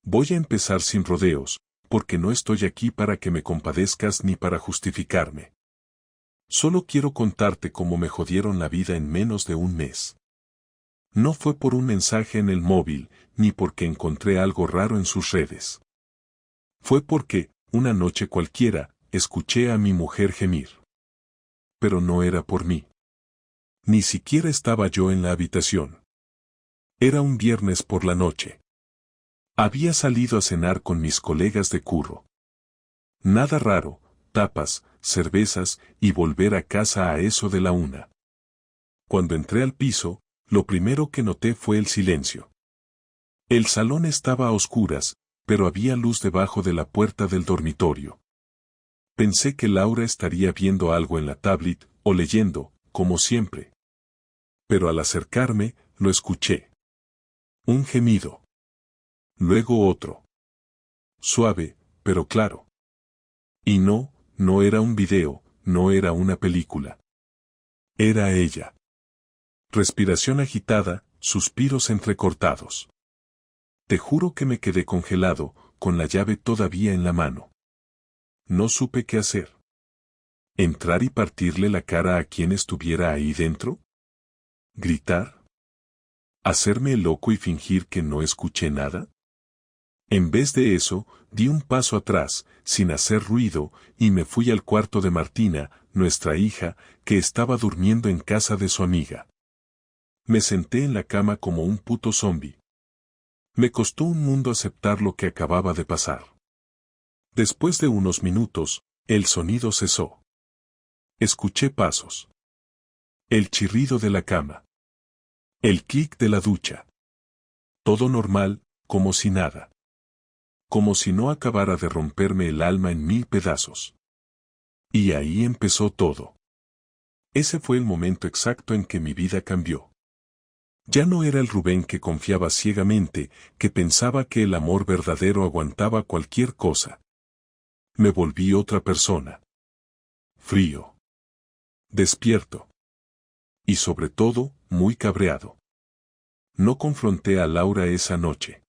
Voy a empezar sin rodeos, porque no estoy aquí para que me compadezcas ni para justificarme. Solo quiero contarte cómo me jodieron la vida en menos de un mes. No fue por un mensaje en el móvil, ni porque encontré algo raro en sus redes. Fue porque, una noche cualquiera, escuché a mi mujer gemir. Pero no era por mí. Ni siquiera estaba yo en la habitación. Era un viernes por la noche. Había salido a cenar con mis colegas de curro. Nada raro, tapas, cervezas y volver a casa a eso de la 1. Cuando entré al piso, lo primero que noté fue el silencio. El salón estaba a oscuras, pero había luz debajo de la puerta del dormitorio. Pensé que Laura estaría viendo algo en la tablet o leyendo, como siempre. Pero al acercarme, lo escuché. Un gemido. Luego otro. Suave, pero claro. Y no era un video, no era una película. Era ella. Respiración agitada, suspiros entrecortados. Te juro que me quedé congelado, con la llave todavía en la mano. No supe qué hacer. ¿Entrar y partirle la cara a quien estuviera ahí dentro? ¿Gritar? ¿Hacerme el loco y fingir que no escuché nada? En vez de eso, di un paso atrás, sin hacer ruido, y me fui al cuarto de Martina, nuestra hija, que estaba durmiendo en casa de su amiga. Me senté en la cama como un puto zombi. Me costó un mundo aceptar lo que acababa de pasar. Después de unos minutos, el sonido cesó. Escuché pasos. El chirrido de la cama. El clic de la ducha. Todo normal, como si nada. Como si no acabara de romperme el alma en 1000 pedazos. Y ahí empezó todo. Ese fue el momento exacto en que mi vida cambió. Ya no era el Rubén que confiaba ciegamente, que pensaba que el amor verdadero aguantaba cualquier cosa. Me volví otra persona. Frío. Despierto. Y sobre todo, muy cabreado. No confronté a Laura esa noche.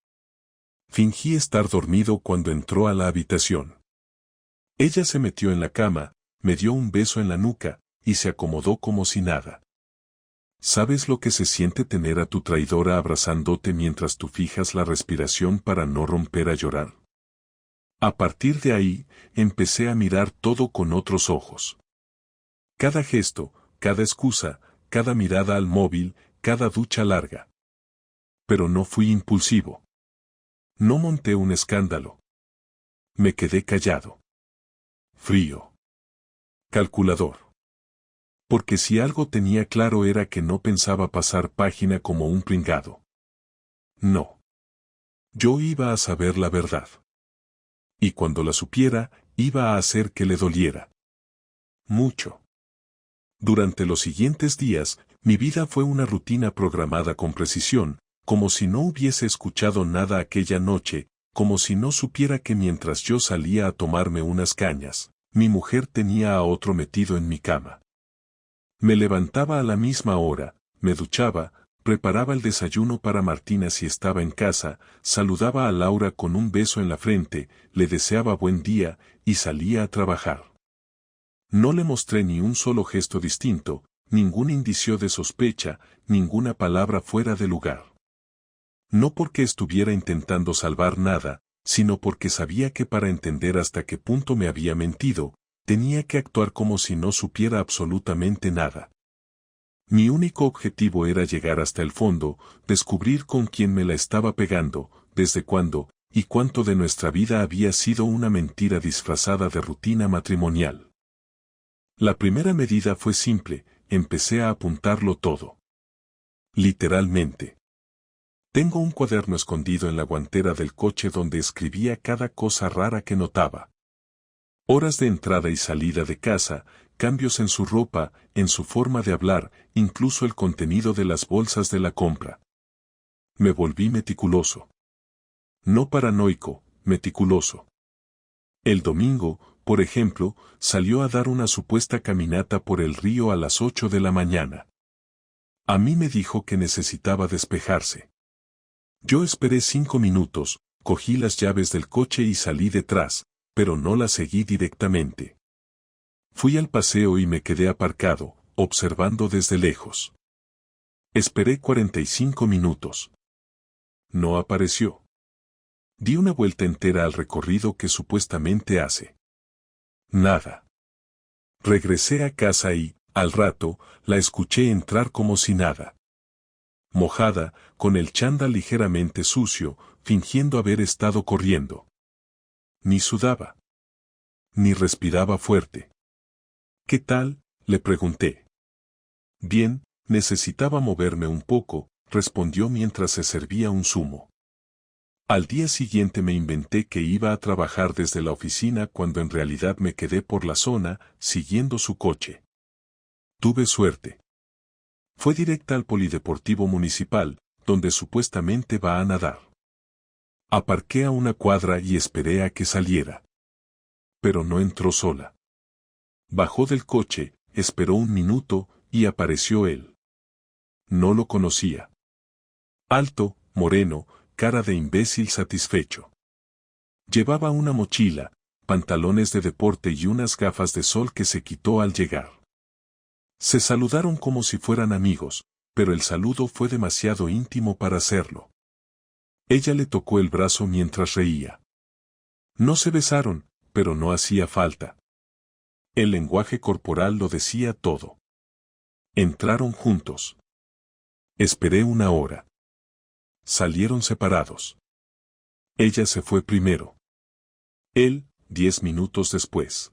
Fingí estar dormido cuando entró a la habitación. Ella se metió en la cama, me dio un beso en la nuca, y se acomodó como si nada. ¿Sabes lo que se siente tener a tu traidora abrazándote mientras tú fijas la respiración para no romper a llorar? A partir de ahí, empecé a mirar todo con otros ojos. Cada gesto, cada excusa, cada mirada al móvil, cada ducha larga. Pero no fui impulsivo. No monté un escándalo. Me quedé callado. Frío. Calculador. Porque si algo tenía claro era que no pensaba pasar página como un pringado. No. Yo iba a saber la verdad. Y cuando la supiera, iba a hacer que le doliera. Mucho. Durante los siguientes días, mi vida fue una rutina programada con precisión, como si no hubiese escuchado nada aquella noche, como si no supiera que mientras yo salía a tomarme unas cañas, mi mujer tenía a otro metido en mi cama. Me levantaba a la misma hora, me duchaba, preparaba el desayuno para Martina si estaba en casa, saludaba a Laura con un beso en la frente, le deseaba buen día, y salía a trabajar. No le mostré ni un solo gesto distinto, ningún indicio de sospecha, ninguna palabra fuera de lugar. No porque estuviera intentando salvar nada, sino porque sabía que para entender hasta qué punto me había mentido, tenía que actuar como si no supiera absolutamente nada. Mi único objetivo era llegar hasta el fondo, descubrir con quién me la estaba pegando, desde cuándo, y cuánto de nuestra vida había sido una mentira disfrazada de rutina matrimonial. La primera medida fue simple, empecé a apuntarlo todo. Literalmente. Tengo un cuaderno escondido en la guantera del coche donde escribía cada cosa rara que notaba. Horas de entrada y salida de casa, cambios en su ropa, en su forma de hablar, incluso el contenido de las bolsas de la compra. Me volví meticuloso. No paranoico, meticuloso. El domingo, por ejemplo, salió a dar una supuesta caminata por el río a las 8 de la mañana. A mí me dijo que necesitaba despejarse. Yo esperé 5 minutos, cogí las llaves del coche y salí detrás, pero no la seguí directamente. Fui al paseo y me quedé aparcado, observando desde lejos. Esperé 45 minutos. No apareció. Di una vuelta entera al recorrido que supuestamente hace. Nada. Regresé a casa y, al rato, la escuché entrar como si nada. Mojada, con el chándal ligeramente sucio, fingiendo haber estado corriendo. Ni sudaba. Ni respiraba fuerte. ¿Qué tal?, le pregunté. Bien, necesitaba moverme un poco, respondió mientras se servía un zumo. Al día siguiente me inventé que iba a trabajar desde la oficina cuando en realidad me quedé por la zona, siguiendo su coche. Tuve suerte. Fue directa al polideportivo municipal, donde supuestamente va a nadar. Aparqué a una cuadra y esperé a que saliera. Pero no entró sola. Bajó del coche, esperó un minuto, y apareció él. No lo conocía. Alto, moreno, cara de imbécil satisfecho. Llevaba una mochila, pantalones de deporte y unas gafas de sol que se quitó al llegar. Se saludaron como si fueran amigos, pero el saludo fue demasiado íntimo para hacerlo. Ella le tocó el brazo mientras reía. No se besaron, pero no hacía falta. El lenguaje corporal lo decía todo. Entraron juntos. Esperé una hora. Salieron separados. Ella se fue primero. Él, 10 minutos después.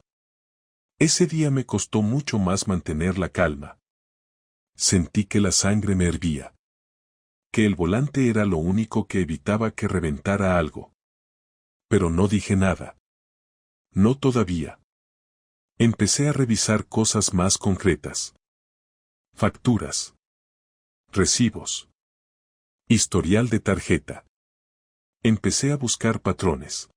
Ese día me costó mucho más mantener la calma. Sentí que la sangre me hervía. Que el volante era lo único que evitaba que reventara algo. Pero no dije nada. No todavía. Empecé a revisar cosas más concretas. Facturas. Recibos. Historial de tarjeta. Empecé a buscar patrones.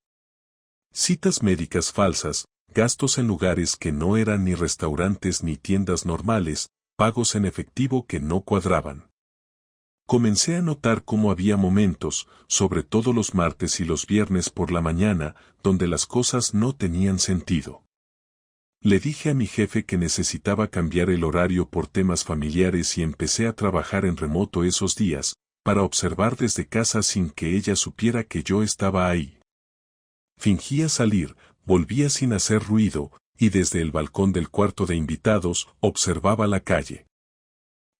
Citas médicas falsas, gastos en lugares que no eran ni restaurantes ni tiendas normales, pagos en efectivo que no cuadraban. Comencé a notar cómo había momentos, sobre todo los martes y los viernes por la mañana, donde las cosas no tenían sentido. Le dije a mi jefe que necesitaba cambiar el horario por temas familiares y empecé a trabajar en remoto esos días, para observar desde casa sin que ella supiera que yo estaba ahí. Fingía salir, volvía sin hacer ruido, y desde el balcón del cuarto de invitados observaba la calle.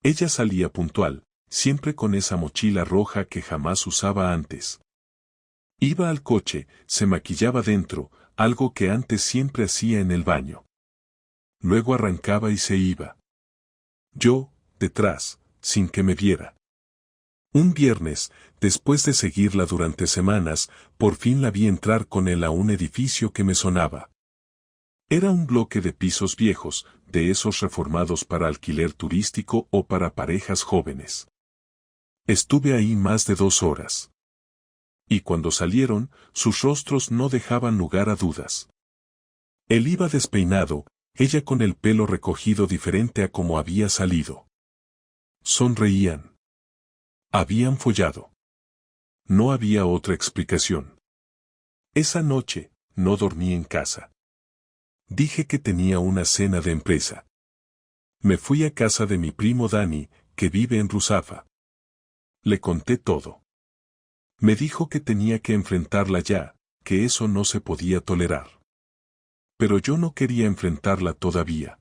Ella salía puntual, siempre con esa mochila roja que jamás usaba antes. Iba al coche, se maquillaba dentro, algo que antes siempre hacía en el baño. Luego arrancaba y se iba. Yo, detrás, sin que me viera. Un viernes, después de seguirla durante semanas, por fin la vi entrar con él a un edificio que me sonaba. Era un bloque de pisos viejos, de esos reformados para alquiler turístico o para parejas jóvenes. Estuve ahí más de 2 horas. Y cuando salieron, sus rostros no dejaban lugar a dudas. Él iba despeinado, ella con el pelo recogido diferente a como había salido. Sonreían. Habían follado. No había otra explicación. Esa noche, no dormí en casa. Dije que tenía una cena de empresa. Me fui a casa de mi primo Dani, que vive en Ruzafa. Le conté todo. Me dijo que tenía que enfrentarla ya, que eso no se podía tolerar. Pero yo no quería enfrentarla todavía.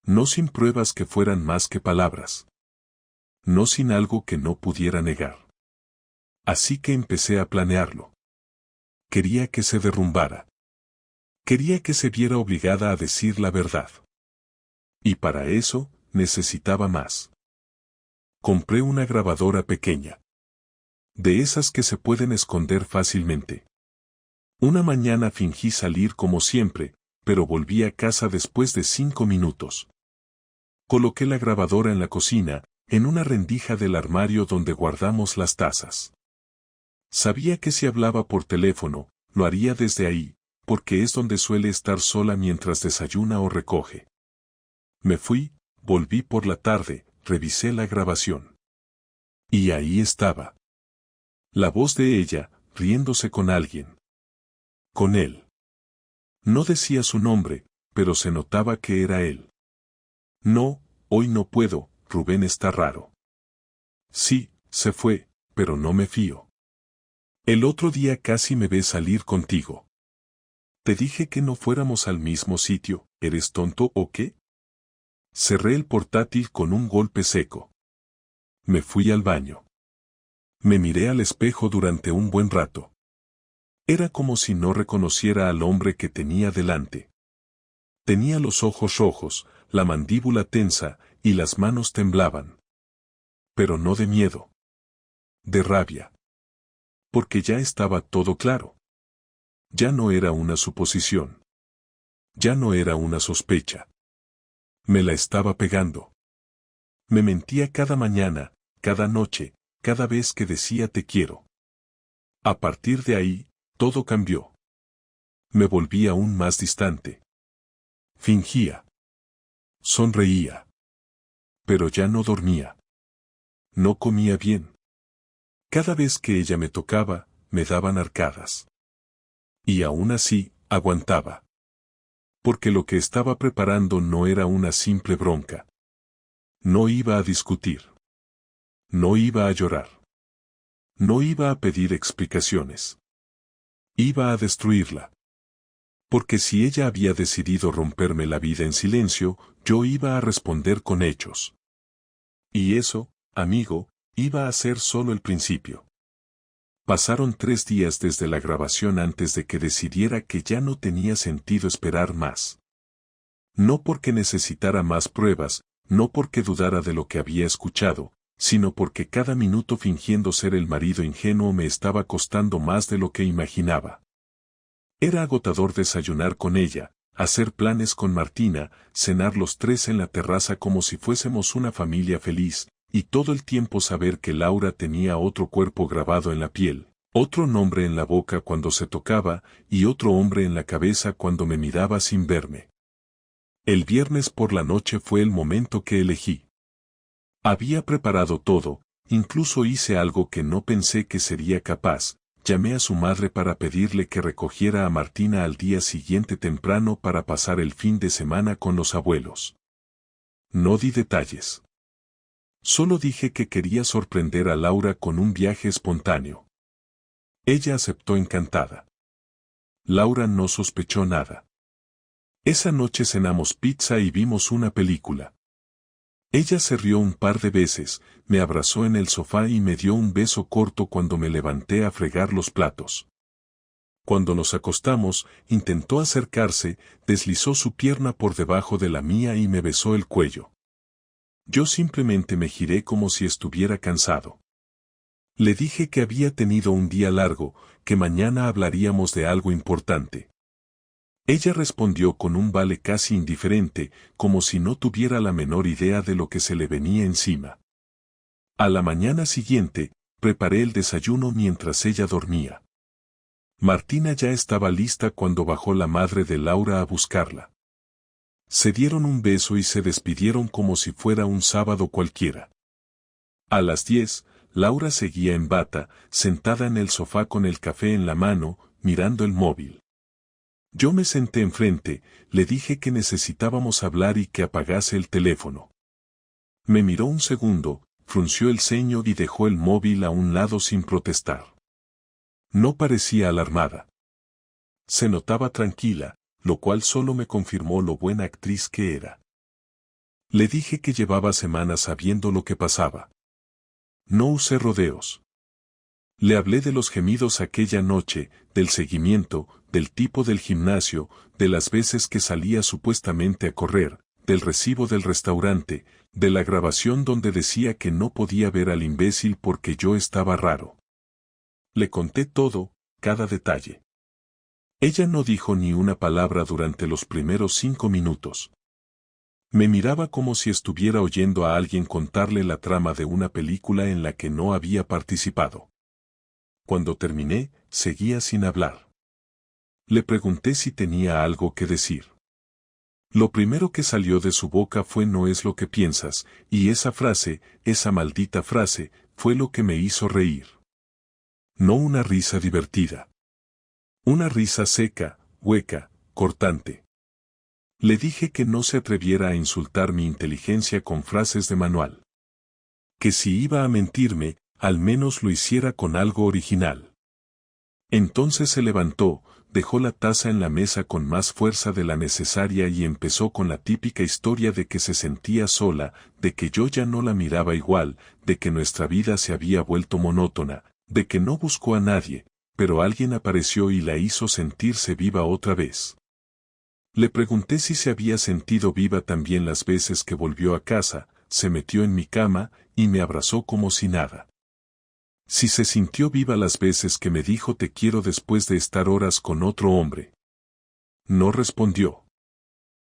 No sin pruebas que fueran más que palabras. No sin algo que no pudiera negar. Así que empecé a planearlo. Quería que se derrumbara. Quería que se viera obligada a decir la verdad. Y para eso, necesitaba más. Compré una grabadora pequeña. De esas que se pueden esconder fácilmente. Una mañana fingí salir como siempre, pero volví a casa después de 5 minutos. Coloqué la grabadora en la cocina, en una rendija del armario donde guardamos las tazas. Sabía que si hablaba por teléfono, lo haría desde ahí, porque es donde suele estar sola mientras desayuna o recoge. Me fui, volví por la tarde, revisé la grabación. Y ahí estaba. La voz de ella, riéndose con alguien. Con él. No decía su nombre, pero se notaba que era él. No, hoy no puedo, Rubén está raro. Sí, se fue, pero no me fío. El otro día casi me ves salir contigo. Te dije que no fuéramos al mismo sitio, ¿eres tonto o qué? Cerré el portátil con un golpe seco. Me fui al baño. Me miré al espejo durante un buen rato. Era como si no reconociera al hombre que tenía delante. Tenía los ojos rojos, la mandíbula tensa, y las manos temblaban. Pero no de miedo. De rabia. Porque ya estaba todo claro. Ya no era una suposición. Ya no era una sospecha. Me la estaba pegando. Me mentía cada mañana, cada noche, cada vez que decía te quiero. A partir de ahí, todo cambió. Me volví aún más distante. Fingía. Sonreía. Pero ya no dormía. No comía bien. Cada vez que ella me tocaba, me daban arcadas. Y aún así, aguantaba. Porque lo que estaba preparando no era una simple bronca. No iba a discutir. No iba a llorar. No iba a pedir explicaciones. Iba a destruirla. Porque si ella había decidido romperme la vida en silencio, yo iba a responder con hechos. Y eso, amigo, iba a ser solo el principio. Pasaron 3 días desde la grabación antes de que decidiera que ya no tenía sentido esperar más. No porque necesitara más pruebas, no porque dudara de lo que había escuchado, sino porque cada minuto fingiendo ser el marido ingenuo me estaba costando más de lo que imaginaba. Era agotador desayunar con ella, hacer planes con Martina, cenar los 3 en la terraza como si fuésemos una familia feliz, y todo el tiempo saber que Laura tenía otro cuerpo grabado en la piel, otro nombre en la boca cuando se tocaba, y otro hombre en la cabeza cuando me miraba sin verme. El viernes por la noche fue el momento que elegí. Había preparado todo, incluso hice algo que no pensé que sería capaz. Llamé a su madre para pedirle que recogiera a Martina al día siguiente temprano para pasar el fin de semana con los abuelos. No di detalles. Solo dije que quería sorprender a Laura con un viaje espontáneo. Ella aceptó encantada. Laura no sospechó nada. Esa noche cenamos pizza y vimos una película. Ella se rió un par de veces, me abrazó en el sofá y me dio un beso corto cuando me levanté a fregar los platos. Cuando nos acostamos, intentó acercarse, deslizó su pierna por debajo de la mía y me besó el cuello. Yo simplemente me giré como si estuviera cansado. Le dije que había tenido un día largo, que mañana hablaríamos de algo importante. Ella respondió con un vale casi indiferente, como si no tuviera la menor idea de lo que se le venía encima. A la mañana siguiente, preparé el desayuno mientras ella dormía. Martina ya estaba lista cuando bajó la madre de Laura a buscarla. Se dieron un beso y se despidieron como si fuera un sábado cualquiera. A las 10, Laura seguía en bata, sentada en el sofá con el café en la mano, mirando el móvil. Yo me senté enfrente, le dije que necesitábamos hablar y que apagase el teléfono. Me miró un segundo, frunció el ceño y dejó el móvil a un lado sin protestar. No parecía alarmada. Se notaba tranquila, lo cual solo me confirmó lo buena actriz que era. Le dije que llevaba semanas sabiendo lo que pasaba. No usé rodeos. Le hablé de los gemidos aquella noche, del seguimiento, del tipo del gimnasio, de las veces que salía supuestamente a correr, del recibo del restaurante, de la grabación donde decía que no podía ver al imbécil porque yo estaba raro. Le conté todo, cada detalle. Ella no dijo ni una palabra durante los primeros 5 minutos. Me miraba como si estuviera oyendo a alguien contarle la trama de una película en la que no había participado. Cuando terminé, seguía sin hablar. Le pregunté si tenía algo que decir. Lo primero que salió de su boca fue no es lo que piensas, y esa frase, esa maldita frase, fue lo que me hizo reír. No una risa divertida. Una risa seca, hueca, cortante. Le dije que no se atreviera a insultar mi inteligencia con frases de manual. Que si iba a mentirme, al menos lo hiciera con algo original. Entonces se levantó, dejó la taza en la mesa con más fuerza de la necesaria y empezó con la típica historia de que se sentía sola, de que yo ya no la miraba igual, de que nuestra vida se había vuelto monótona, de que no buscó a nadie, pero alguien apareció y la hizo sentirse viva otra vez. Le pregunté si se había sentido viva también las veces que volvió a casa, se metió en mi cama y me abrazó como si nada. Si se sintió viva las veces que me dijo te quiero después de estar horas con otro hombre. No respondió.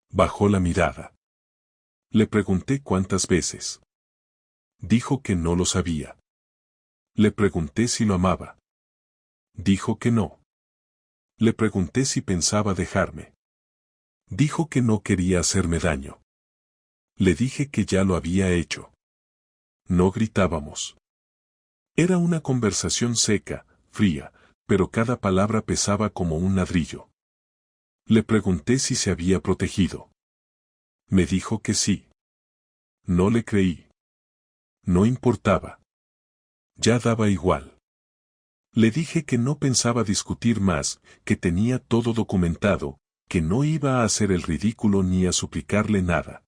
Bajó la mirada. Le pregunté cuántas veces. Dijo que no lo sabía. Le pregunté si lo amaba. Dijo que no. Le pregunté si pensaba dejarme. Dijo que no quería hacerme daño. Le dije que ya lo había hecho. No gritábamos. Era una conversación seca, fría, pero cada palabra pesaba como un ladrillo. Le pregunté si se había protegido. Me dijo que sí. No le creí. No importaba. Ya daba igual. Le dije que no pensaba discutir más, que tenía todo documentado, que no iba a hacer el ridículo ni a suplicarle nada.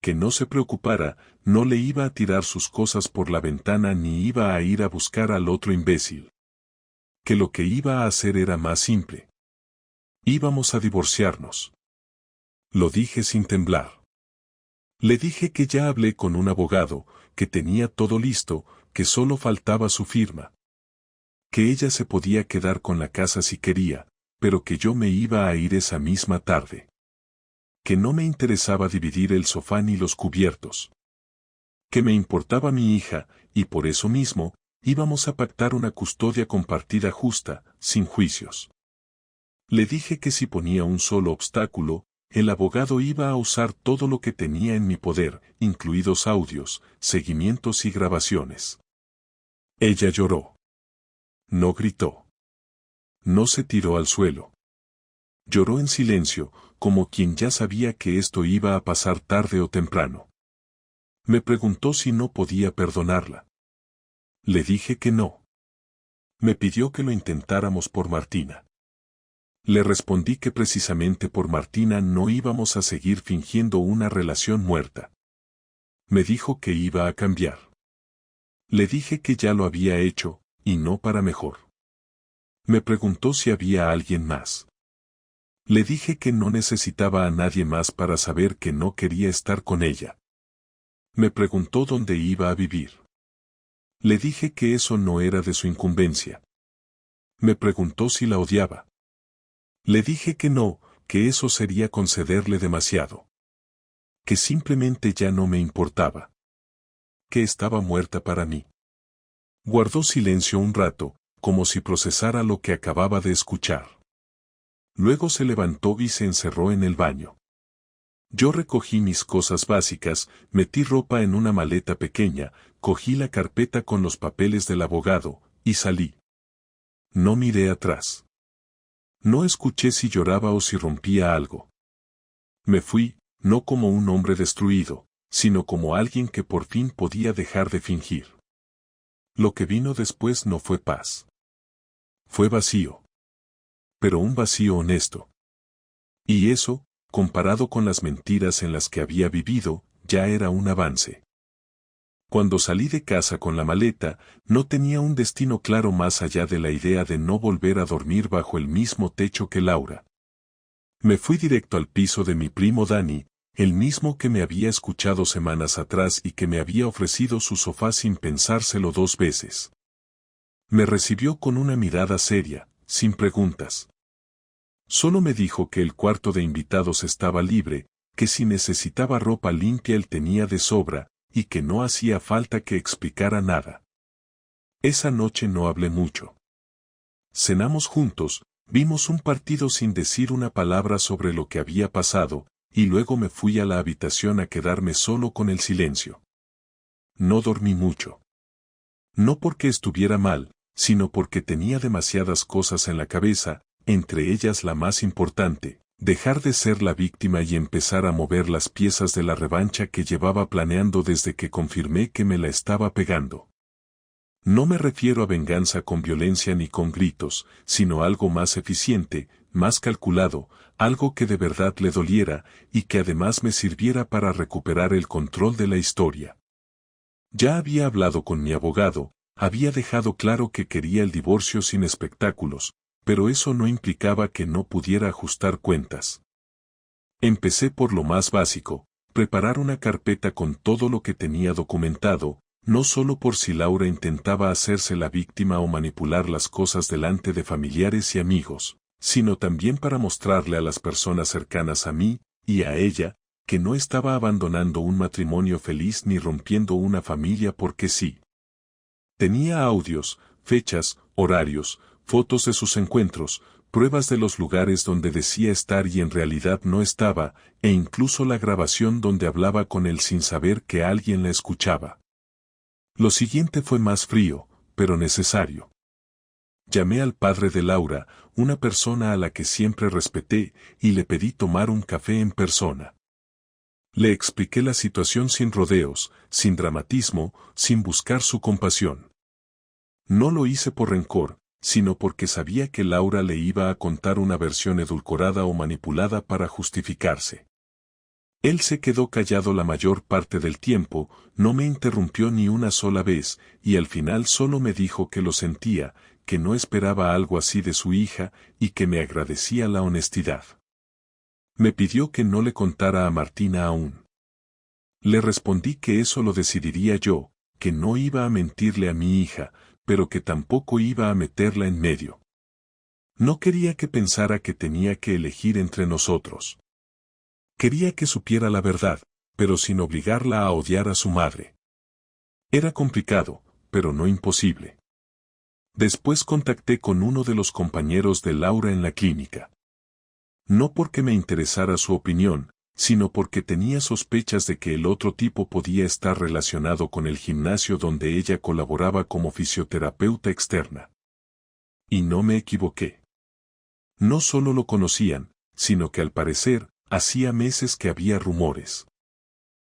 Que no se preocupara, no le iba a tirar sus cosas por la ventana ni iba a ir a buscar al otro imbécil. Que lo que iba a hacer era más simple. Íbamos a divorciarnos. Lo dije sin temblar. Le dije que ya hablé con un abogado, que tenía todo listo, que solo faltaba su firma. Que ella se podía quedar con la casa si quería, pero que yo me iba a ir esa misma tarde. Que no me interesaba dividir el sofá ni los cubiertos. Que me importaba mi hija, y por eso mismo, íbamos a pactar una custodia compartida justa, sin juicios. Le dije que si ponía un solo obstáculo, el abogado iba a usar todo lo que tenía en mi poder, incluidos audios, seguimientos y grabaciones. Ella lloró. No gritó. No se tiró al suelo. Lloró en silencio, como quien ya sabía que esto iba a pasar tarde o temprano. Me preguntó si no podía perdonarla. Le dije que no. Me pidió que lo intentáramos por Martina. Le respondí que precisamente por Martina no íbamos a seguir fingiendo una relación muerta. Me dijo que iba a cambiar. Le dije que ya lo había hecho, y no para mejor. Me preguntó si había alguien más. Le dije que no necesitaba a nadie más para saber que no quería estar con ella. Me preguntó dónde iba a vivir. Le dije que eso no era de su incumbencia. Me preguntó si la odiaba. Le dije que no, que eso sería concederle demasiado. Que simplemente ya no me importaba. Que estaba muerta para mí. Guardó silencio un rato, como si procesara lo que acababa de escuchar. Luego se levantó y se encerró en el baño. Yo recogí mis cosas básicas, metí ropa en una maleta pequeña, cogí la carpeta con los papeles del abogado, y salí. No miré atrás. No escuché si lloraba o si rompía algo. Me fui, no como un hombre destruido, sino como alguien que por fin podía dejar de fingir. Lo que vino después no fue paz. Fue vacío. Pero un vacío honesto. Y eso, comparado con las mentiras en las que había vivido, ya era un avance. Cuando salí de casa con la maleta, no tenía un destino claro más allá de la idea de no volver a dormir bajo el mismo techo que Laura. Me fui directo al piso de mi primo Dani, el mismo que me había escuchado semanas atrás y que me había ofrecido su sofá sin pensárselo 2 veces. Me recibió con una mirada seria, sin preguntas. Solo me dijo que el cuarto de invitados estaba libre, que si necesitaba ropa limpia él tenía de sobra, y que no hacía falta que explicara nada. Esa noche no hablé mucho. Cenamos juntos, vimos un partido sin decir una palabra sobre lo que había pasado, y luego me fui a la habitación a quedarme solo con el silencio. No dormí mucho. No porque estuviera mal, sino porque tenía demasiadas cosas en la cabeza, entre ellas la más importante, dejar de ser la víctima y empezar a mover las piezas de la revancha que llevaba planeando desde que confirmé que me la estaba pegando. No me refiero a venganza con violencia ni con gritos, sino algo más eficiente, más calculado, algo que de verdad le doliera y que además me sirviera para recuperar el control de la historia. Ya había hablado con mi abogado, había dejado claro que quería el divorcio sin espectáculos, pero eso no implicaba que no pudiera ajustar cuentas. Empecé por lo más básico, preparar una carpeta con todo lo que tenía documentado, no solo por si Laura intentaba hacerse la víctima o manipular las cosas delante de familiares y amigos, sino también para mostrarle a las personas cercanas a mí, y a ella, que no estaba abandonando un matrimonio feliz ni rompiendo una familia porque sí. Tenía audios, fechas, horarios, fotos de sus encuentros, pruebas de los lugares donde decía estar y en realidad no estaba, e incluso la grabación donde hablaba con él sin saber que alguien la escuchaba. Lo siguiente fue más frío, pero necesario. Llamé al padre de Laura, una persona a la que siempre respeté, y le pedí tomar un café en persona. Le expliqué la situación sin rodeos, sin dramatismo, sin buscar su compasión. No lo hice por rencor, sino porque sabía que Laura le iba a contar una versión edulcorada o manipulada para justificarse. Él se quedó callado la mayor parte del tiempo, no me interrumpió ni una sola vez, y al final solo me dijo que lo sentía, que no esperaba algo así de su hija, y que me agradecía la honestidad. Me pidió que no le contara a Martina aún. Le respondí que eso lo decidiría yo, que no iba a mentirle a mi hija, pero que tampoco iba a meterla en medio. No quería que pensara que tenía que elegir entre nosotros. Quería que supiera la verdad, pero sin obligarla a odiar a su madre. Era complicado, pero no imposible. Después contacté con uno de los compañeros de Laura en la clínica. No porque me interesara su opinión, sino porque tenía sospechas de que el otro tipo podía estar relacionado con el gimnasio donde ella colaboraba como fisioterapeuta externa. Y no me equivoqué. No solo lo conocían, sino que al parecer, hacía meses que había rumores.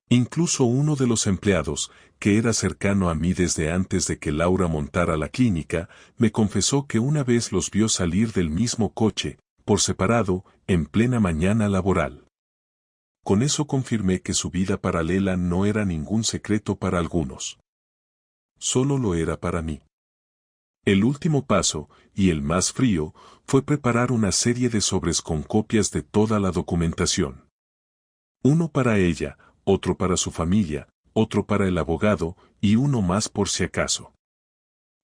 Incluso uno de los empleados, que era cercano a mí desde antes de que Laura montara la clínica, me confesó que una vez los vio salir del mismo coche, por separado, en plena mañana laboral. Con eso confirmé que su vida paralela no era ningún secreto para algunos. Solo lo era para mí. El último paso, y el más frío, fue preparar una serie de sobres con copias de toda la documentación. Uno para ella, otro para su familia, otro para el abogado, y uno más por si acaso.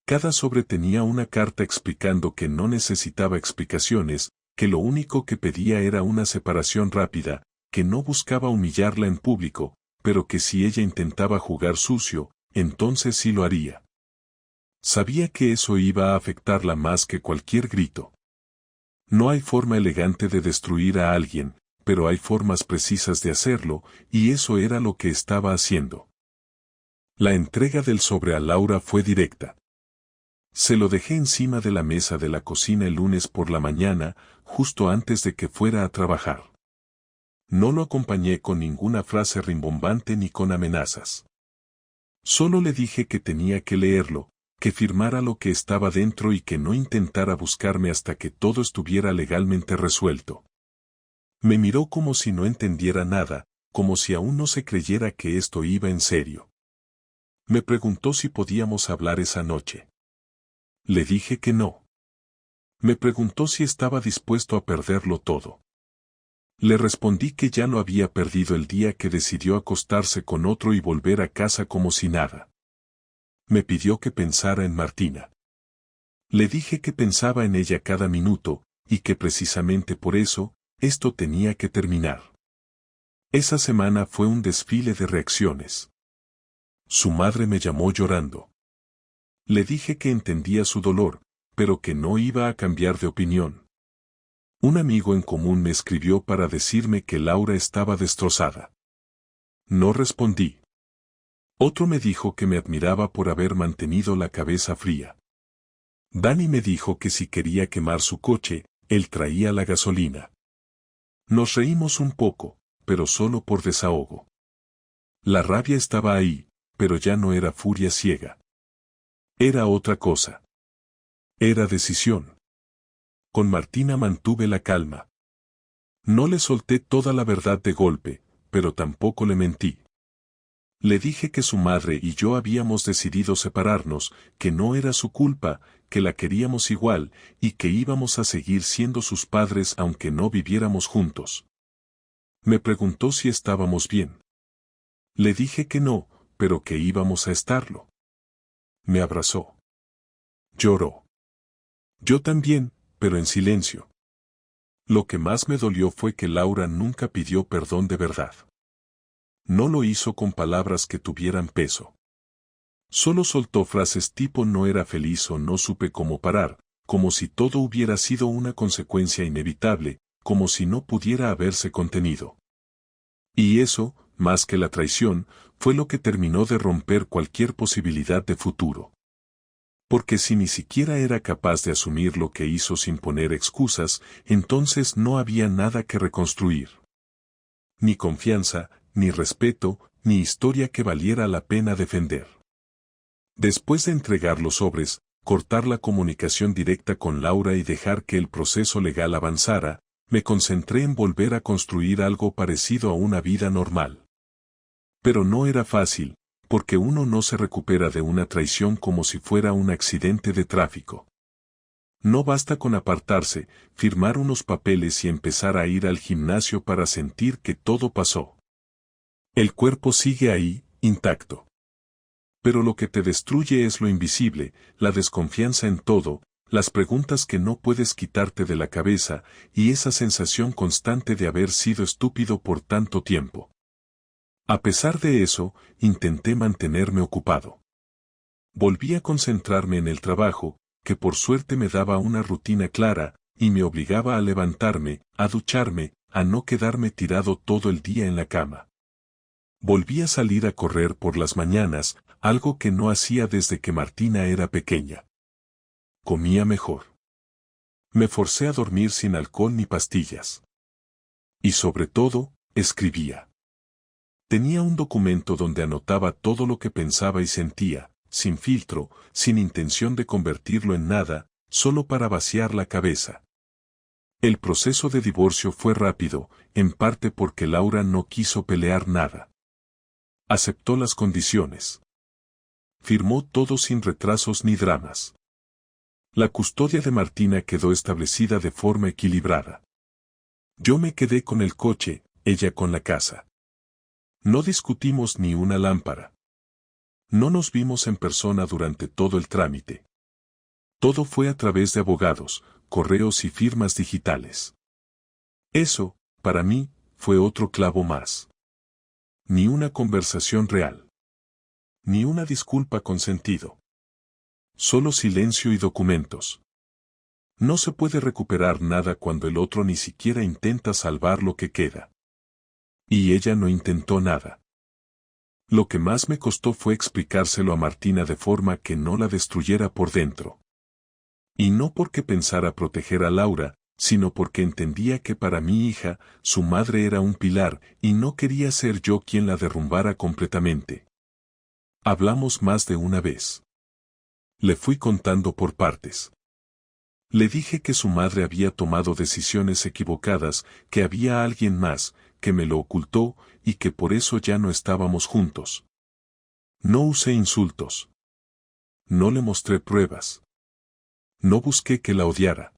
Cada sobre tenía una carta explicando que no necesitaba explicaciones, que lo único que pedía era una separación rápida, que no buscaba humillarla en público, pero que si ella intentaba jugar sucio, entonces sí lo haría. Sabía que eso iba a afectarla más que cualquier grito. No hay forma elegante de destruir a alguien, pero hay formas precisas de hacerlo, y eso era lo que estaba haciendo. La entrega del sobre a Laura fue directa. Se lo dejé encima de la mesa de la cocina el lunes por la mañana, justo antes de que fuera a trabajar. No lo acompañé con ninguna frase rimbombante ni con amenazas. Solo le dije que tenía que leerlo, que firmara lo que estaba dentro y que no intentara buscarme hasta que todo estuviera legalmente resuelto. Me miró como si no entendiera nada, como si aún no se creyera que esto iba en serio. Me preguntó si podíamos hablar esa noche. Le dije que no. Me preguntó si estaba dispuesto a perderlo todo. Le respondí que ya lo había perdido el día que decidió acostarse con otro y volver a casa como si nada. Me pidió que pensara en Martina. Le dije que pensaba en ella cada minuto, y que precisamente por eso, esto tenía que terminar. Esa semana fue un desfile de reacciones. Su madre me llamó llorando. Le dije que entendía su dolor, pero que no iba a cambiar de opinión. Un amigo en común me escribió para decirme que Laura estaba destrozada. No respondí. Otro me dijo que me admiraba por haber mantenido la cabeza fría. Dani me dijo que si quería quemar su coche, él traía la gasolina. Nos reímos un poco, pero solo por desahogo. La rabia estaba ahí, pero ya no era furia ciega. Era otra cosa. Era decisión. Con Martina mantuve la calma. No le solté toda la verdad de golpe, pero tampoco le mentí. Le dije que su madre y yo habíamos decidido separarnos, que no era su culpa, que la queríamos igual, y que íbamos a seguir siendo sus padres aunque no viviéramos juntos. Me preguntó si estábamos bien. Le dije que no, pero que íbamos a estarlo. Me abrazó. Lloró. Yo también, pero en silencio. Lo que más me dolió fue que Laura nunca pidió perdón de verdad. No lo hizo con palabras que tuvieran peso. Solo soltó frases tipo no era feliz o no supe cómo parar, como si todo hubiera sido una consecuencia inevitable, como si no pudiera haberse contenido. Y eso, más que la traición, fue lo que terminó de romper cualquier posibilidad de futuro. Porque si ni siquiera era capaz de asumir lo que hizo sin poner excusas, entonces no había nada que reconstruir. Ni confianza, ni respeto, ni historia que valiera la pena defender. Después de entregar los sobres, cortar la comunicación directa con Laura y dejar que el proceso legal avanzara, me concentré en volver a construir algo parecido a una vida normal. Pero no era fácil, porque uno no se recupera de una traición como si fuera un accidente de tráfico. No basta con apartarse, firmar unos papeles y empezar a ir al gimnasio para sentir que todo pasó. El cuerpo sigue ahí, intacto. Pero lo que te destruye es lo invisible, la desconfianza en todo, las preguntas que no puedes quitarte de la cabeza, y esa sensación constante de haber sido estúpido por tanto tiempo. A pesar de eso, intenté mantenerme ocupado. Volví a concentrarme en el trabajo, que por suerte me daba una rutina clara, y me obligaba a levantarme, a ducharme, a no quedarme tirado todo el día en la cama. Volví a salir a correr por las mañanas, algo que no hacía desde que Martina era pequeña. Comía mejor. Me forcé a dormir sin alcohol ni pastillas. Y sobre todo, escribía. Tenía un documento donde anotaba todo lo que pensaba y sentía, sin filtro, sin intención de convertirlo en nada, solo para vaciar la cabeza. El proceso de divorcio fue rápido, en parte porque Laura no quiso pelear nada. Aceptó las condiciones. Firmó todo sin retrasos ni dramas. La custodia de Martina quedó establecida de forma equilibrada. Yo me quedé con el coche, ella con la casa. No discutimos ni una lámpara. No nos vimos en persona durante todo el trámite. Todo fue a través de abogados, correos y firmas digitales. Eso, para mí, fue otro clavo más. Ni una conversación real. Ni una disculpa con sentido. Solo silencio y documentos. No se puede recuperar nada cuando el otro ni siquiera intenta salvar lo que queda. Y ella no intentó nada. Lo que más me costó fue explicárselo a Martina de forma que no la destruyera por dentro. Y no porque pensara proteger a Laura, sino porque entendía que para mi hija, su madre era un pilar, y no quería ser yo quien la derrumbara completamente. Hablamos más de una vez. Le fui contando por partes. Le dije que su madre había tomado decisiones equivocadas, que había alguien más, que me lo ocultó, y que por eso ya no estábamos juntos. No usé insultos. No le mostré pruebas. No busqué que la odiara.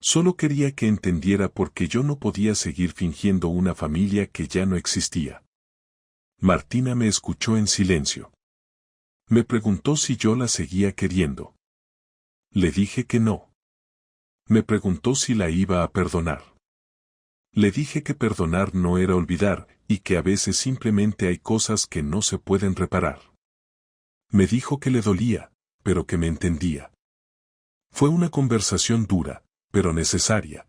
Solo quería que entendiera por qué yo no podía seguir fingiendo una familia que ya no existía. Martina me escuchó en silencio. Me preguntó si yo la seguía queriendo. Le dije que no. Me preguntó si la iba a perdonar. Le dije que perdonar no era olvidar, y que a veces simplemente hay cosas que no se pueden reparar. Me dijo que le dolía, pero que me entendía. Fue una conversación dura, pero necesaria.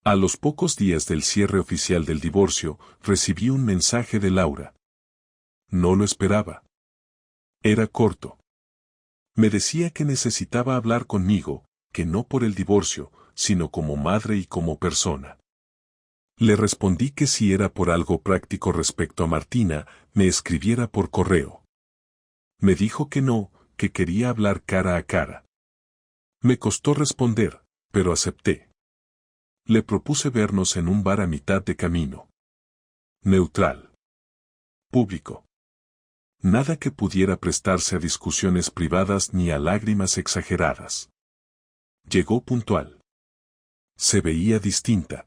A los pocos días del cierre oficial del divorcio, recibí un mensaje de Laura. No lo esperaba. Era corto. Me decía que necesitaba hablar conmigo, que no por el divorcio, sino como madre y como persona. Le respondí que si era por algo práctico respecto a Martina, me escribiera por correo. Me dijo que no, que quería hablar cara a cara. Me costó responder, pero acepté. Le propuse vernos en un bar a mitad de camino. Neutral. Público. Nada que pudiera prestarse a discusiones privadas ni a lágrimas exageradas. Llegó puntual. Se veía distinta.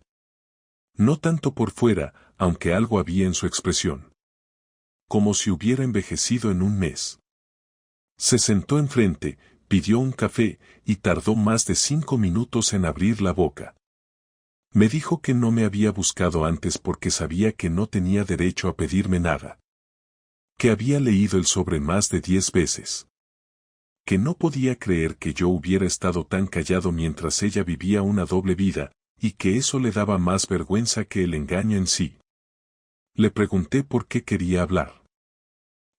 No tanto por fuera, aunque algo había en su expresión. Como si hubiera envejecido en un mes. Se sentó enfrente, pidió un café, y tardó más de 5 minutos en abrir la boca. Me dijo que no me había buscado antes porque sabía que no tenía derecho a pedirme nada. Que había leído el sobre más de 10 veces. Que no podía creer que yo hubiera estado tan callado mientras ella vivía una doble vida, y que eso le daba más vergüenza que el engaño en sí. Le pregunté por qué quería hablar.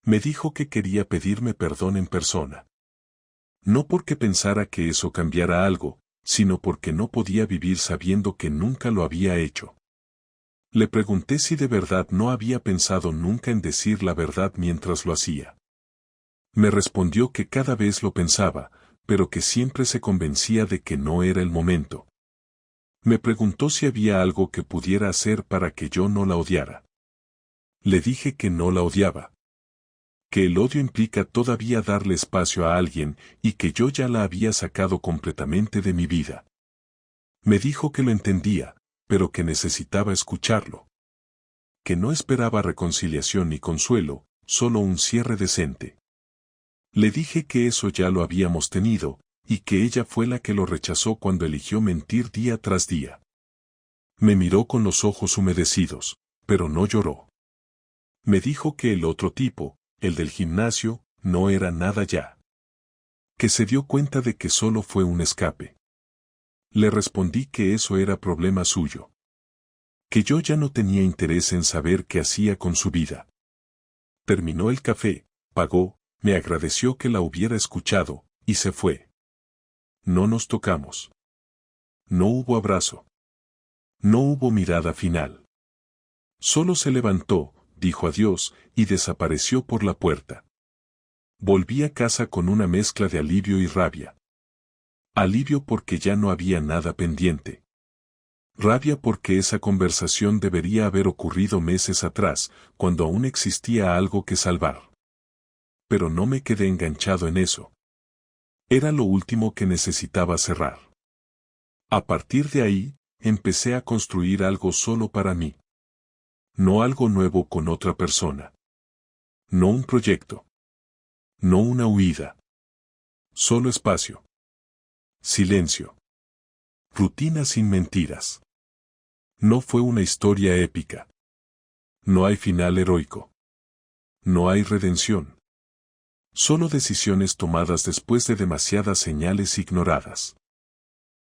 Me dijo que quería pedirme perdón en persona. No porque pensara que eso cambiara algo, sino porque no podía vivir sabiendo que nunca lo había hecho. Le pregunté si de verdad no había pensado nunca en decir la verdad mientras lo hacía. Me respondió que cada vez lo pensaba, pero que siempre se convencía de que no era el momento. Me preguntó si había algo que pudiera hacer para que yo no la odiara. Le dije que no la odiaba. Que el odio implica todavía darle espacio a alguien y que yo ya la había sacado completamente de mi vida. Me dijo que lo entendía, pero que necesitaba escucharlo. Que no esperaba reconciliación ni consuelo, solo un cierre decente. Le dije que eso ya lo habíamos tenido, y que ella fue la que lo rechazó cuando eligió mentir día tras día. Me miró con los ojos humedecidos, pero no lloró. Me dijo que el otro tipo, el del gimnasio, no era nada ya. Que se dio cuenta de que solo fue un escape. Le respondí que eso era problema suyo. Que yo ya no tenía interés en saber qué hacía con su vida. Terminó el café, pagó, me agradeció que la hubiera escuchado, y se fue. No nos tocamos. No hubo abrazo. No hubo mirada final. Solo se levantó, dijo adiós, y desapareció por la puerta. Volví a casa con una mezcla de alivio y rabia. Alivio porque ya no había nada pendiente. Rabia porque esa conversación debería haber ocurrido meses atrás, cuando aún existía algo que salvar. Pero no me quedé enganchado en eso. Era lo último que necesitaba cerrar. A partir de ahí, empecé a construir algo solo para mí. No algo nuevo con otra persona. No un proyecto. No una huida. Solo espacio. Silencio. Rutina sin mentiras. No fue una historia épica. No hay final heroico. No hay redención. Solo decisiones tomadas después de demasiadas señales ignoradas.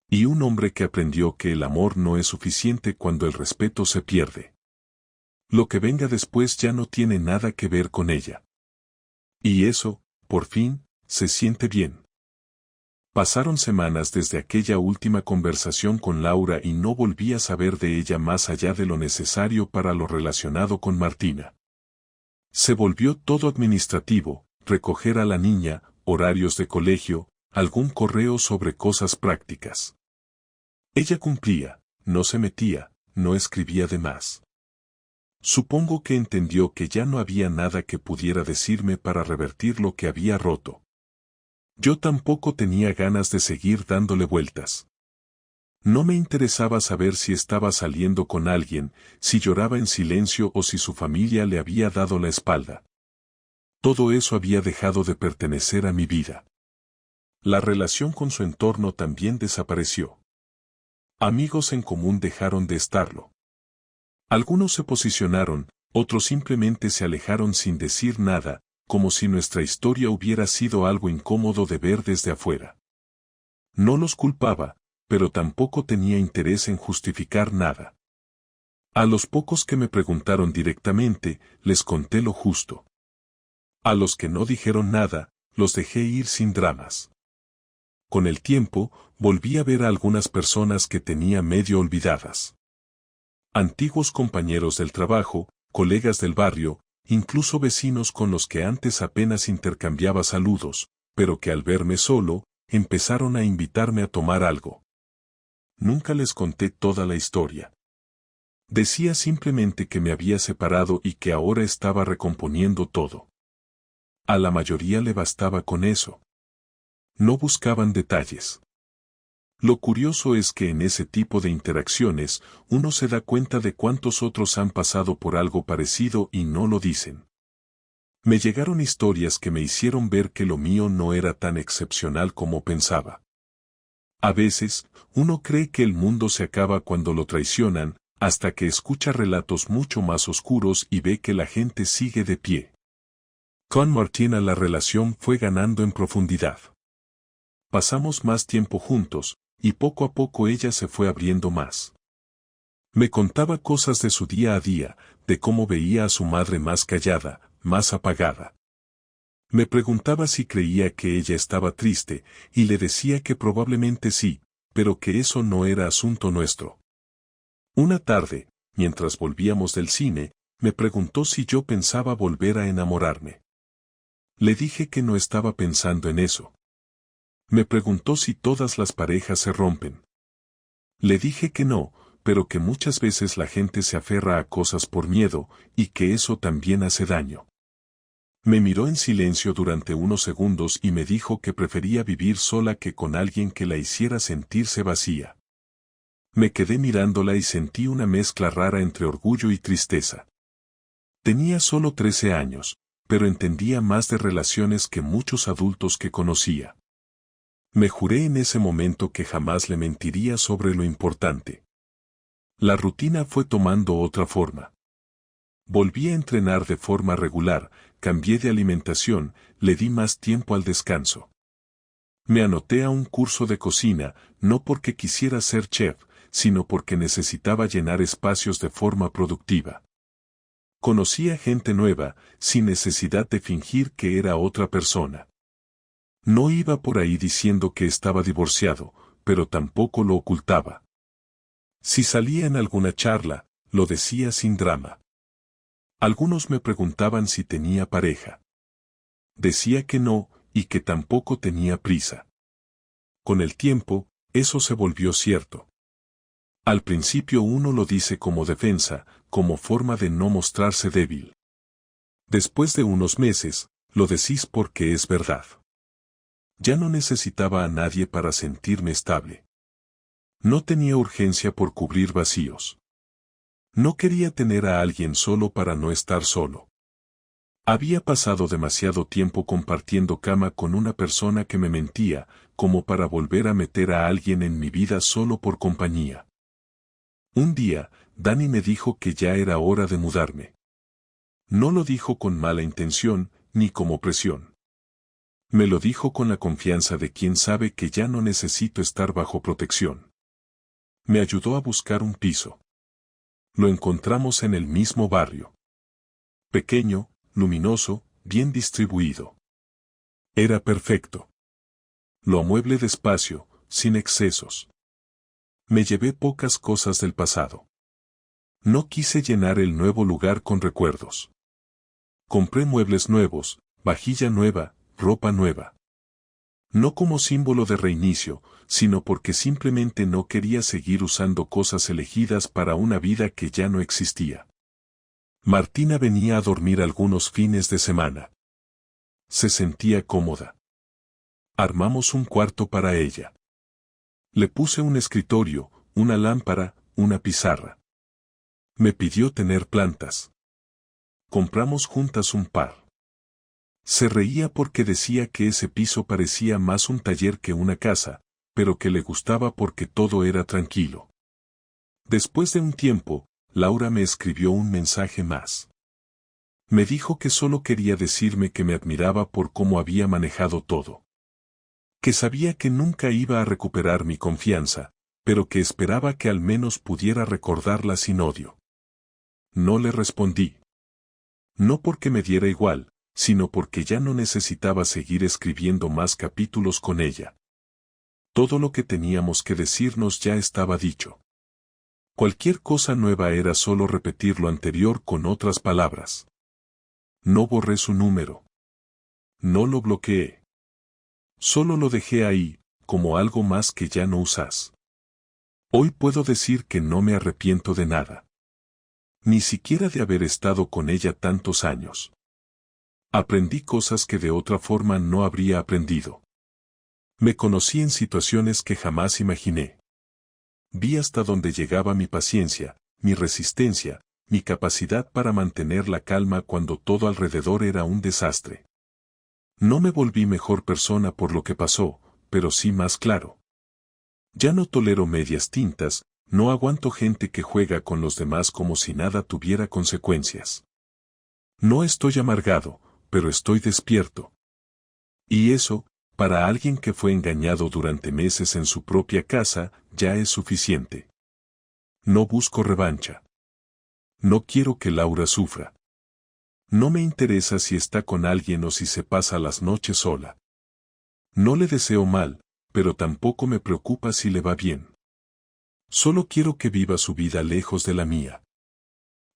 Y un hombre que aprendió que el amor no es suficiente cuando el respeto se pierde. Lo que venga después ya no tiene nada que ver con ella. Y eso, por fin, se siente bien. Pasaron semanas desde aquella última conversación con Laura y no volví a saber de ella más allá de lo necesario para lo relacionado con Martina. Se volvió todo administrativo, recoger a la niña, horarios de colegio, algún correo sobre cosas prácticas. Ella cumplía, no se metía, no escribía de más. Supongo que entendió que ya no había nada que pudiera decirme para revertir lo que había roto. Yo tampoco tenía ganas de seguir dándole vueltas. No me interesaba saber si estaba saliendo con alguien, si lloraba en silencio o si su familia le había dado la espalda. Todo eso había dejado de pertenecer a mi vida. La relación con su entorno también desapareció. Amigos en común dejaron de estarlo. Algunos se posicionaron, otros simplemente se alejaron sin decir nada, como si nuestra historia hubiera sido algo incómodo de ver desde afuera. No los culpaba, pero tampoco tenía interés en justificar nada. A los pocos que me preguntaron directamente, les conté lo justo. A los que no dijeron nada, los dejé ir sin dramas. Con el tiempo, volví a ver a algunas personas que tenía medio olvidadas. Antiguos compañeros del trabajo, colegas del barrio, incluso vecinos con los que antes apenas intercambiaba saludos, pero que al verme solo, empezaron a invitarme a tomar algo. Nunca les conté toda la historia. Decía simplemente que me había separado y que ahora estaba recomponiendo todo. A la mayoría le bastaba con eso. No buscaban detalles. Lo curioso es que en ese tipo de interacciones, uno se da cuenta de cuántos otros han pasado por algo parecido y no lo dicen. Me llegaron historias que me hicieron ver que lo mío no era tan excepcional como pensaba. A veces, uno cree que el mundo se acaba cuando lo traicionan, hasta que escucha relatos mucho más oscuros y ve que la gente sigue de pie. Con Martina la relación fue ganando en profundidad. Pasamos más tiempo juntos, y poco a poco ella se fue abriendo más. Me contaba cosas de su día a día, de cómo veía a su madre más callada, más apagada. Me preguntaba si creía que ella estaba triste, y le decía que probablemente sí, pero que eso no era asunto nuestro. Una tarde, mientras volvíamos del cine, me preguntó si yo pensaba volver a enamorarme. Le dije que no estaba pensando en eso. Me preguntó si todas las parejas se rompen. Le dije que no, pero que muchas veces la gente se aferra a cosas por miedo, y que eso también hace daño. Me miró en silencio durante unos segundos y me dijo que prefería vivir sola que con alguien que la hiciera sentirse vacía. Me quedé mirándola y sentí una mezcla rara entre orgullo y tristeza. Tenía solo 13 años, pero entendía más de relaciones que muchos adultos que conocía. Me juré en ese momento que jamás le mentiría sobre lo importante. La rutina fue tomando otra forma. Volví a entrenar de forma regular, cambié de alimentación, le di más tiempo al descanso. Me anoté a un curso de cocina, no porque quisiera ser chef, sino porque necesitaba llenar espacios de forma productiva. Conocí a gente nueva, sin necesidad de fingir que era otra persona. No iba por ahí diciendo que estaba divorciado, pero tampoco lo ocultaba. Si salía en alguna charla, lo decía sin drama. Algunos me preguntaban si tenía pareja. Decía que no, y que tampoco tenía prisa. Con el tiempo, eso se volvió cierto. Al principio uno lo dice como defensa, como forma de no mostrarse débil. Después de unos meses, lo decís porque es verdad. Ya no necesitaba a nadie para sentirme estable. No tenía urgencia por cubrir vacíos. No quería tener a alguien solo para no estar solo. Había pasado demasiado tiempo compartiendo cama con una persona que me mentía, como para volver a meter a alguien en mi vida solo por compañía. Un día, Dani me dijo que ya era hora de mudarme. No lo dijo con mala intención, ni como presión. Me lo dijo con la confianza de quien sabe que ya no necesito estar bajo protección. Me ayudó a buscar un piso. Lo encontramos en el mismo barrio. Pequeño, luminoso, bien distribuido. Era perfecto. Lo amueblé despacio, sin excesos. Me llevé pocas cosas del pasado. No quise llenar el nuevo lugar con recuerdos. Compré muebles nuevos, vajilla nueva, ropa nueva. No como símbolo de reinicio, sino porque simplemente no quería seguir usando cosas elegidas para una vida que ya no existía. Martina venía a dormir algunos fines de semana. Se sentía cómoda. Armamos un cuarto para ella. Le puse un escritorio, una lámpara, una pizarra. Me pidió tener plantas. Compramos juntas un par. Se reía porque decía que ese piso parecía más un taller que una casa, pero que le gustaba porque todo era tranquilo. Después de un tiempo, Laura me escribió un mensaje más. Me dijo que solo quería decirme que me admiraba por cómo había manejado todo. Que sabía que nunca iba a recuperar mi confianza, pero que esperaba que al menos pudiera recordarla sin odio. No le respondí. No porque me diera igual, sino porque ya no necesitaba seguir escribiendo más capítulos con ella. Todo lo que teníamos que decirnos ya estaba dicho. Cualquier cosa nueva era solo repetir lo anterior con otras palabras. No borré su número. No lo bloqueé. Solo lo dejé ahí, como algo más que ya no usas. Hoy puedo decir que no me arrepiento de nada. Ni siquiera de haber estado con ella tantos años. Aprendí cosas que de otra forma no habría aprendido. Me conocí en situaciones que jamás imaginé. Vi hasta dónde llegaba mi paciencia, mi resistencia, mi capacidad para mantener la calma cuando todo alrededor era un desastre. No me volví mejor persona por lo que pasó, pero sí más claro. Ya no tolero medias tintas, no aguanto gente que juega con los demás como si nada tuviera consecuencias. No estoy amargado, pero estoy despierto. Y eso, para alguien que fue engañado durante meses en su propia casa, ya es suficiente. No busco revancha. No quiero que Laura sufra. No me interesa si está con alguien o si se pasa las noches sola. No le deseo mal, pero tampoco me preocupa si le va bien. Solo quiero que viva su vida lejos de la mía.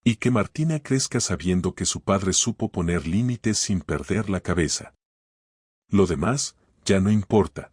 Y que Martina crezca sabiendo que su padre supo poner límites sin perder la cabeza. Lo demás, ya no importa.